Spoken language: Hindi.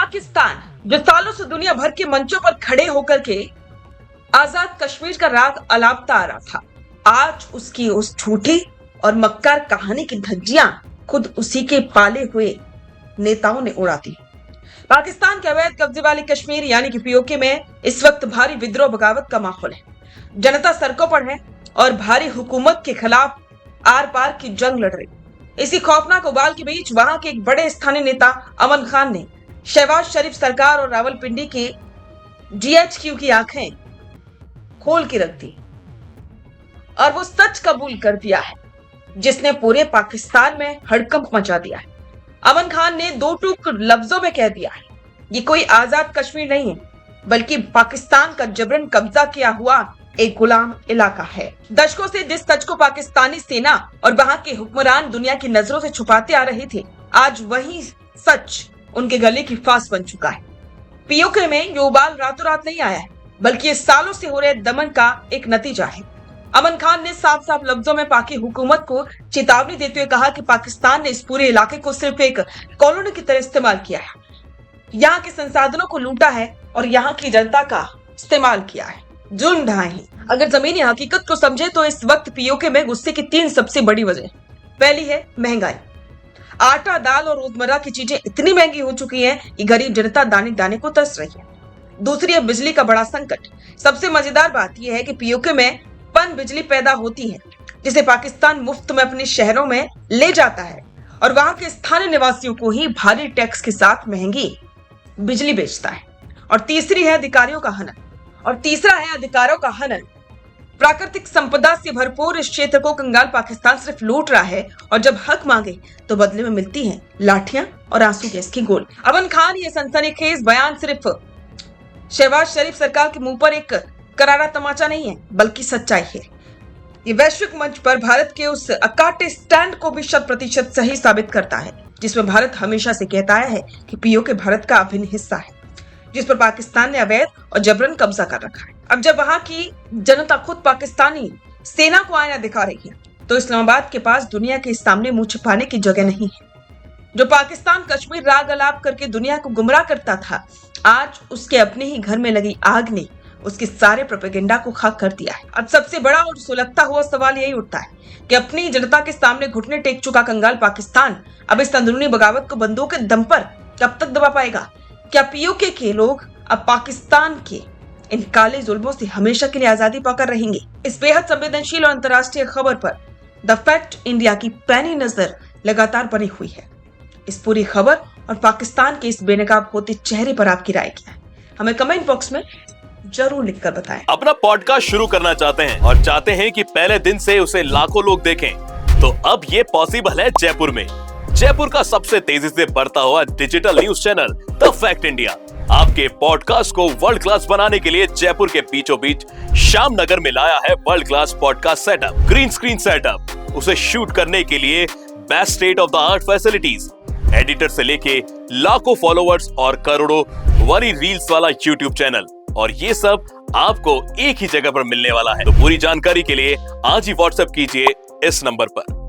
पाकिस्तान, जो सालों से दुनिया भर के मंचों पर खड़े होकर के आजाद कश्मीर का राग अलापता आ रहा था, आज उसकी उस झूठी और मक्कार कहानी की धज्जियां खुद उसी के पाले हुए नेताओं ने उड़ा दी। पाकिस्तान के अवैध कब्जे वाली कश्मीर यानी कि पीओके में इस वक्त भारी विद्रोह बगावत का माहौल है। जनता सड़कों पर है और भारी हुकूमत के खिलाफ आर पार की जंग लड़ रही। इसी खौफनाक उबाल के बीच वहां के एक बड़े स्थानीय नेता अमन खान ने शहबाज शरीफ सरकार और रावलपिंडी की GHQ की आंखें खोल के रख दी और वो सच कबूल कर दिया है जिसने पूरे पाकिस्तान में हड़कंप मचा दिया है। अमन खान ने दो टूक लफ्जों में कह दिया है, ये कोई आजाद कश्मीर नहीं है बल्कि पाकिस्तान का जबरन कब्जा किया हुआ एक गुलाम इलाका है। दशकों से जिस सच को पाकिस्तानी सेना और वहां के हुक्मरान दुनिया की नजरों से छुपाते आ रहे थे, आज वही सच उनके गले की फांस बन चुका है। पीओके में ये उबाल रातों रात नहीं आया है बल्कि ये सालों से हो रहे दमन का एक नतीजा है। अमन खान ने साफ साफ लफ्जों में पाकि हुकूमत को चेतावनी देते हुए कहा कि पाकिस्तान ने इस पूरे इलाके को सिर्फ एक कॉलोनी की तरह इस्तेमाल किया है, यहाँ के संसाधनों को लूटा है और यहाँ की जनता का इस्तेमाल किया है, जुल्म ढाए हैं। अगर जमीनी हकीकत को समझे तो इस वक्त पीओके में गुस्से की 3 सबसे बड़ी वजह। पहली है महंगाई। आटा, दाल और रोजमर्रा की चीजें इतनी महंगी हो चुकी हैं कि गरीब जनता दाने दाने को तरस रही है। दूसरी है बिजली का बड़ा संकट। सबसे मजेदार बात यह है कि पीओके में पन बिजली पैदा होती है जिसे पाकिस्तान मुफ्त में अपने शहरों में ले जाता है और वहां के स्थानीय निवासियों को ही भारी टैक्स के साथ महंगी बिजली बेचता है। और तीसरी है अधिकारियों का हनन। प्राकृतिक संपदा से भरपूर इस क्षेत्र को कंगाल पाकिस्तान सिर्फ लूट रहा है और जब हक मांगे तो बदले में मिलती हैं लाठियां और आंसू गैस की गोली। अमन खान ये सनसनीखेज बयान सिर्फ शहबाज शरीफ सरकार के मुंह पर एक करारा तमाचा नहीं है बल्कि सच्चाई है। ये वैश्विक मंच पर भारत के उस अकाटे स्टैंड को भी 100% सही साबित करता है जिसमें भारत हमेशा से कहता आया है कि पीओके भारत का अभिन्न हिस्सा है जिस पर पाकिस्तान ने अवैध और जबरन कब्जा कर रखा है। अब जब वहां की जनता खुद पाकिस्तानी सेना को आईना दिखा रही है तो इस्लामाबाद के पास दुनिया के सामने मुंह छिपाने की जगह नहीं है। जो पाकिस्तान कश्मीर राग अलाप करके दुनिया को गुमराह करता था, आज उसके अपने ही घर में लगी आग ने उसके सारे प्रोपेगेंडा को खाक कर दिया है। अब सबसे बड़ा और सुलगता हुआ सवाल यही उठता है कि अपनी जनता के सामने घुटने टेक चुका कंगाल पाकिस्तान अब इस अंदरूनी बगावत को बंदूक के दम पर कब तक दबा पाएगा? क्या पीओके के लोग अब पाकिस्तान के इन काले जुल्मों से हमेशा के लिए आजादी पाकर रहेंगे? इस बेहद संवेदनशील और अंतर्राष्ट्रीय खबर पर द फैक्ट इंडिया की पैनी नजर लगातार बनी हुई है। इस पूरी खबर और पाकिस्तान के इस बेनकाब होते चेहरे पर आपकी राय क्या है? हमें कमेंट बॉक्स में जरूर लिखकर बताएं। अपना पॉडकास्ट शुरू करना चाहते हैं और चाहते हैं कि पहले दिन से उसे लाखों लोग देखें, तो अब ये पॉसिबल है जयपुर में। जयपुर का सबसे तेजी से बढ़ता हुआ digital news channel the fact India आपके पॉडकास्ट को वर्ल्ड क्लास बनाने के लिए जयपुर के बीचों बीच श्याम नगर में लाया है world class podcast setup, green screen setup. उसे शूट करने के लिए best state of the art facilities, editor से लेके लाखों फॉलोअर्स और करोड़ों वाली रील्स वाला यूट्यूब चैनल, और ये सब आपको एक ही जगह पर मिलने वाला है। तो पूरी जानकारी के लिए आज ही व्हाट्सएप कीजिए इस नंबर पर।